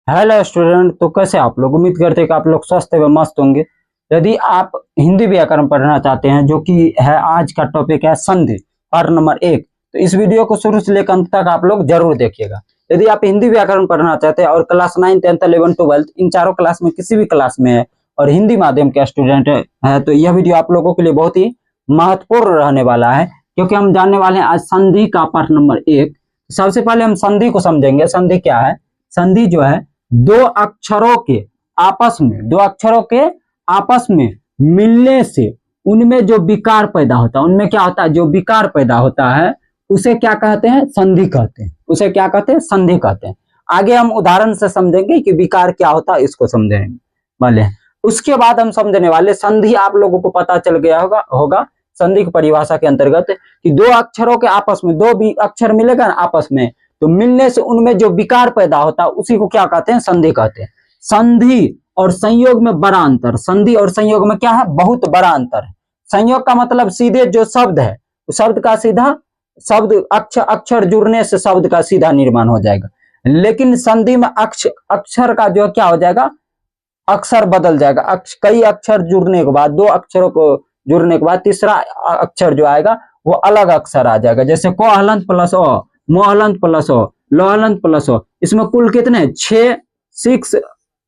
Hello student. तो कैसे आप लोग? उम्मीद करते हैं कि आप लोग स्वस्थ एवं मस्त होंगे। यदि आप हिंदी व्याकरण पढ़ना चाहते हैं, जो कि है आज का टॉपिक है संधि, पार्ट नंबर 1, तो इस वीडियो को शुरू से लेकर अंत तक आप लोग जरूर देखिएगा। यदि आप हिंदी व्याकरण पढ़ना चाहते हैं और क्लास 9, 10, 11, 12 इन चारों क्लास में किसी भी क्लास में है और हिंदी माध्यम के स्टूडेंट है तो यह वीडियो आप लोगों के लिए बहुत ही महत्वपूर्ण रहने वाला है, क्योंकि हम जानने वाले हैं आज संधि का पार्ट नंबर 1। सबसे पहले हम संधि को समझेंगे। संधि क्या है? संधि जो है दो अक्षरों के आपस में मिलने से उनमें जो विकार पैदा होता है, उनमें क्या होता है, जो विकार पैदा होता है उसे क्या कहते हैं? संधि कहते हैं। उसे क्या कहते हैं? संधि कहते हैं। आगे हम उदाहरण से समझेंगे कि विकार क्या होता है, इसको समझेंगे वाले। उसके बाद हम समझने वाले संधि। आप लोगों को पता चल गया होगा संधि की परिभाषा के अंतर्गत कि दो अक्षरों के आपस में, दो भी अक्षर मिलेगा ना आपस में, तो मिलने से उनमें जो विकार पैदा होता है उसी को क्या कहते हैं? संधि कहते हैं। संधि और संयोग में बड़ा अंतर। संधि और संयोग में क्या है? बहुत बड़ा अंतर है। संयोग का मतलब सीधे जो शब्द है, शब्द का सीधा शब्द अक्षर जुड़ने से शब्द का सीधा निर्माण हो जाएगा। लेकिन संधि में अक्षर का जो क्या हो जाएगा? अक्षर बदल जाएगा। कई अक्षर जुड़ने के बाद, दो अक्षरों को जुड़ने के बाद तीसरा अक्षर जो आएगा वो अलग अक्षर आ जाएगा। जैसे को हलंत प्लस ओ, मोहलंत प्लस ओ, लोहलंत प्लस ओ। इसमें कुल कितने? 6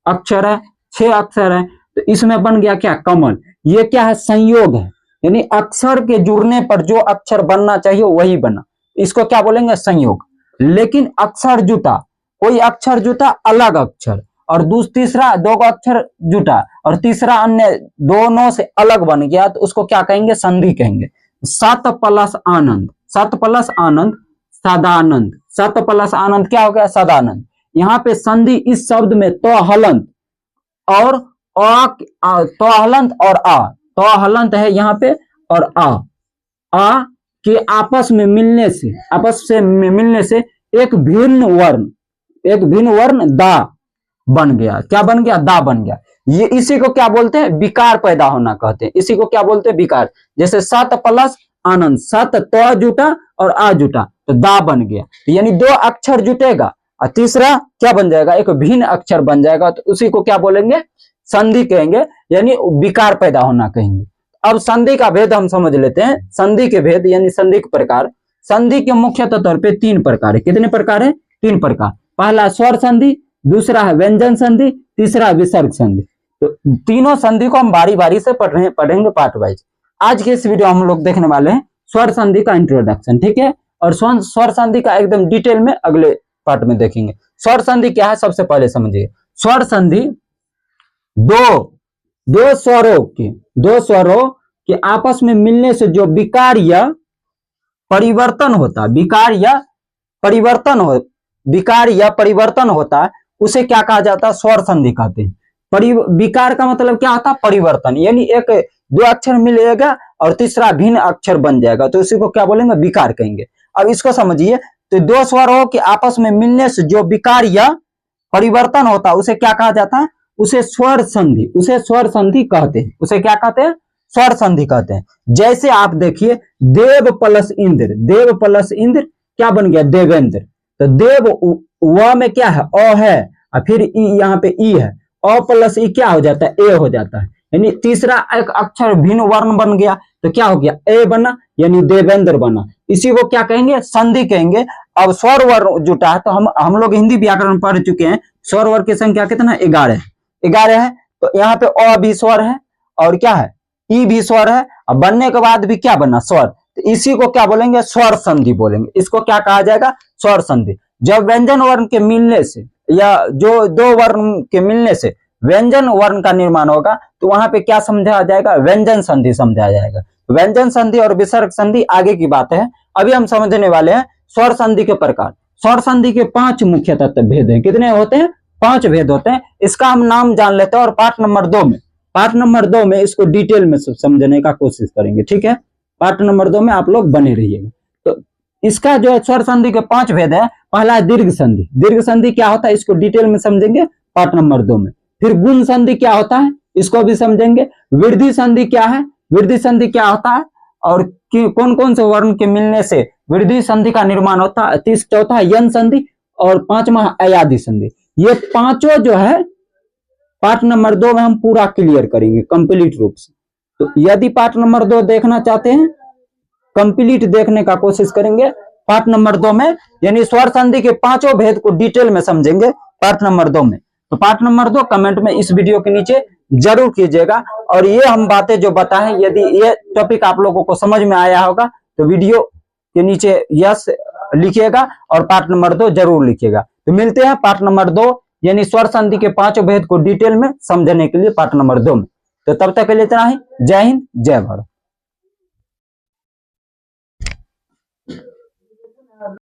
अक्षर है, 6 अक्षर है। तो इसमें बन गया क्या? कमल। ये क्या है? संयोग है। यानी अक्षर के जुड़ने पर जो अक्षर बनना चाहिए वही बना, इसको क्या बोलेंगे? संयोग। लेकिन अक्षर जुटा, कोई अक्षर जुटा अलग अक्षर, और तीसरा दो अक्षर जुटा और तीसरा अन्य दोनों से अलग बन गया, तो उसको क्या कहेंगे? संधि कहेंगे। सत प्लस आनंद, सत प्लस आनंद सदानंद। सत प्लस आनंद क्या हो गया? सदानंद। यहाँ पे संधि इस शब्द में तो हलंत और तो हलंत और आ, तो हलंत है यहाँ पे, और आ के आपस में मिलने से एक भिन्न वर्ण दा बन गया। क्या बन गया? दा बन गया। ये इसी को क्या बोलते हैं? विकार पैदा होना कहते हैं। इसी को क्या बोलते हैं? विकार। जैसे सत प्लस आनंद, सत तो जुटा और आ जुटा तो दा बन गया। तो यानी दो अक्षर जुटेगा और तीसरा क्या बन जाएगा? एक भिन्न अक्षर बन जाएगा, तो उसी को क्या बोलेंगे? संधि कहेंगे, यानी विकार पैदा होना कहेंगे। अब संधि का भेद हम समझ लेते हैं। संधि के भेद यानी संधि के प्रकार। संधि के मुख्यतः तौर पे 3 प्रकार है। कितने प्रकार है? 3 प्रकार। पहला स्वर संधि, दूसरा है व्यंजन संधि, तीसरा विसर्ग संधि। तो तीनों संधि को हम बारी बारी से पढ़ेंगे पार्ट वाइज। आज के इस वीडियो हम लोग देखने वाले हैं स्वर संधि का इंट्रोडक्शन, ठीक है, और स्वर संधि का एकदम डिटेल में अगले पार्ट में देखेंगे। स्वर संधि क्या है सबसे पहले समझिए। स्वर संधि दो स्वरों के आपस में मिलने से जो विकार या परिवर्तन होता है उसे क्या कहा जाता है? स्वर संधि कहते हैं। विकार का मतलब क्या होता है? परिवर्तन। यानी एक दो अक्षर मिलेगा और तीसरा भिन्न अक्षर बन जाएगा, तो उसी को क्या बोलेंगे? विकार कहेंगे। अब इसको समझिए। तो दो स्वरों के आपस में मिलने से जो विकार या परिवर्तन होता है उसे क्या कहा जाता है? उसे स्वर संधि कहते हैं। उसे क्या कहते हैं? स्वर संधि कहते हैं। जैसे आप देखिए, देव प्लस इंद्र क्या बन गया? देवेंद्र। तो देव व में क्या है? अ है, और फिर ई, यहाँ पे ई है। अ प्लस ई क्या हो जाता है? ए हो जाता है। यानी तीसरा एक अक्षर भिन्न वर्ण बन गया, तो क्या हो गया? ए बना, यानी देवेंद्र बना। इसी को क्या कहेंगे? संधि कहेंगे। अब स्वर वर्ण जुटा है, तो हम लोग हिंदी व्याकरण पढ़ चुके हैं। स्वर वर्ण की संख्या कितना? 11 है। तो यहाँ पे अ भी स्वर है और क्या है? ई भी स्वर है, और बनने के बाद भी क्या बना? स्वर। तो इसी को क्या बोलेंगे? स्वर संधि बोलेंगे। इसको क्या कहा जाएगा? स्वर संधि। जब व्यंजन वर्ण के मिलने से या जो दो वर्ण के मिलने से व्यंजन वर्ण का निर्माण होगा, तो वहां पे क्या समझा जाएगा? व्यंजन संधि समझा जाएगा। व्यंजन संधि और विसर्ग संधि आगे की बात है। अभी हम समझने वाले हैं स्वर संधि के प्रकार। स्वर संधि के 5 मुख्य तत्व भेद हैं। कितने होते हैं? 5 भेद होते हैं। इसका हम नाम जान लेते हैं और पार्ट नंबर 2 में इसको डिटेल में समझने का कोशिश करेंगे, ठीक है। पार्ट नंबर 2 में आप लोग बने रहिएगा। तो इसका जो है स्वर संधि के 5 भेद है। पहला है दीर्घ संधि। दीर्घ संधि क्या होता है? इसको डिटेल में समझेंगे पार्ट नंबर 2 में। फिर गुण संधि क्या होता है? इसको भी समझेंगे। वृद्धि संधि क्या है? वृद्धि संधि क्या होता है और कौन कौन से वर्ण के मिलने से वृद्धि संधि का निर्माण होता है। चौथा यन संधि और 5वां अयादि संधि। ये पांचों जो है पार्ट नंबर 2 में हम पूरा क्लियर करेंगे कंप्लीट रूप से। तो यदि पार्ट नंबर 2 देखना चाहते हैं, कंप्लीट देखने का कोशिश करेंगे पार्ट नंबर 2 में, यानी स्वर संधि के पांचों भेद को डिटेल में समझेंगे पार्ट नंबर 2 में। तो पार्ट नंबर 2 कमेंट में इस वीडियो के नीचे जरूर कीजिएगा। और ये हम बातें जो बताएं, यदि ये टॉपिक आप लोगों को समझ में आया होगा तो वीडियो के नीचे यस लिखिएगा और पार्ट नंबर 2 जरूर लिखिएगा। तो मिलते हैं पार्ट नंबर 2 यानी स्वर संधि के पांचों भेद को डिटेल में समझने के लिए पार्ट नंबर 2 में। तो तब तक के लिए इतना ही। जय हिंद, जय भारत।